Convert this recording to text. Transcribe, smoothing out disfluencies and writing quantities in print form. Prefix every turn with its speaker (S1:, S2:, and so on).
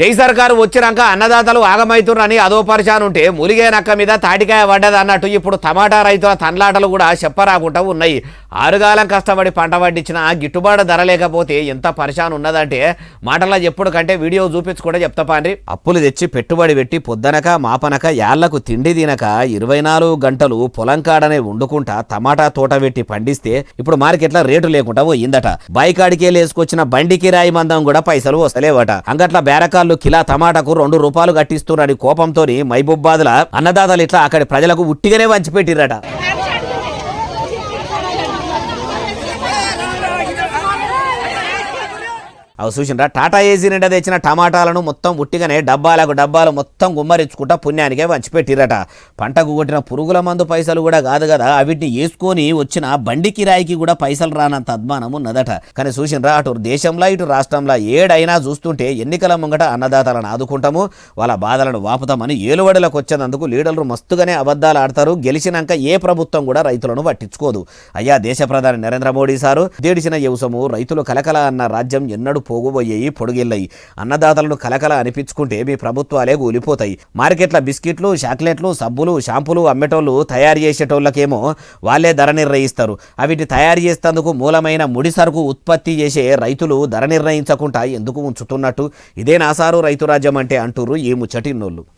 S1: జై సర్కారు వచ్చినాక అన్నదాతలు ఆగమైతురని అదో పరిశాన్ ఉంటే ములిగే నక్క మీద తాటికాయ పడ్డది అన్నట్టు ఇప్పుడు టమాటా రైతుల తన్లాటలు కూడా చెప్పరాకుండా ఉన్నాయి. ఆరుగాలం కష్టపడి పంట పండించిన గిట్టుబాటు ధర లేకపోతే ఎంత పరిశాన్ ఉన్నదంటే మాటల్లో చెప్పుడు కంటే వీడియో చూపించుకుంటే చెప్తాపాండ్రి. అప్పులు తెచ్చి పెట్టుబడి పెట్టి పొద్దనక మాపనక యాళ్లకు తిండి తినక 24 గంటలు పొలం కాడనే వండుకుంటా టమాటా తోట పెట్టి పండిస్తే ఇప్పుడు మార్కెట్లో రేటు లేకుండా పోయిందట. బైకాడికే లేసుకొచ్చిన బండికి రాయి మందం కూడా పైసలు వస్తలేవట. అంగట్ల బేరకాళ్ళు కిలా టమాటాకు 2 రూపాయలు కట్టిస్తున్నారని కోపంతో మహబూబాబాద్ల అన్నదాతలు ఇట్లా అక్కడి ప్రజలకు ఉట్టిగానే వంచిపెట్టిరట. అవి చూసినరా టాటా ఏసీ నిండా తెచ్చిన టమాటాలను మొత్తం ఉట్టిగానే డబ్బాలు మొత్తం గుమ్మరించుకుంటా పుణ్యానికే వంచిపెట్టిరట. పంటకు కొట్టిన పురుగుల మందు పైసలు కూడా కాదు కదా, అవిటిని వేసుకొని వచ్చిన బండి కిరాయికి కూడా పైసలు రానంత అద్మానం ఉన్నదట. కానీ చూసినరా అటు దేశంలో ఇటు రాష్ట్రంలో ఏడైనా చూస్తుంటే ఎన్నికల ముంగట అన్నదాతలను ఆదుకుంటాము, వాళ్ళ బాధలను వాపుతామని ఏలువడలకు వచ్చేందుకు లీడర్లు మస్తుగానే అబద్ధాలు ఆడతారు. గెలిచినాక ఏ ప్రభుత్వం కూడా రైతులను పట్టించుకోదు. అయ్యా దేశ ప్రధాని నరేంద్ర మోడీ సారు దేడిచిన వ్యవసము రైతులు కలకల అన్న రాజ్యం ఎన్నడూ పోగుబోయేయి పొడుగిల్లాయి. అన్నదాతలను కలకల అనిపించుకుంటే మీ ప్రభుత్వాలే కూలిపోతాయి. మార్కెట్ల బిస్కెట్లు చాక్లెట్లు సబ్బులు షాంపులు అమ్మేటోళ్ళు తయారు చేసేటోళ్ళకేమో వాళ్ళే ధర నిర్ణయిస్తారు. అవిటి తయారు చేసేందుకు మూలమైన ముడి సరుకు ఉత్పత్తి చేసే రైతులు ధర నిర్ణయించకుండా ఎందుకు ఉంచుతున్నట్టు? ఇదే నాసారు రైతు రాజ్యం అంటే అంటూరు ఈ ముచ్చటిన్నోళ్ళు.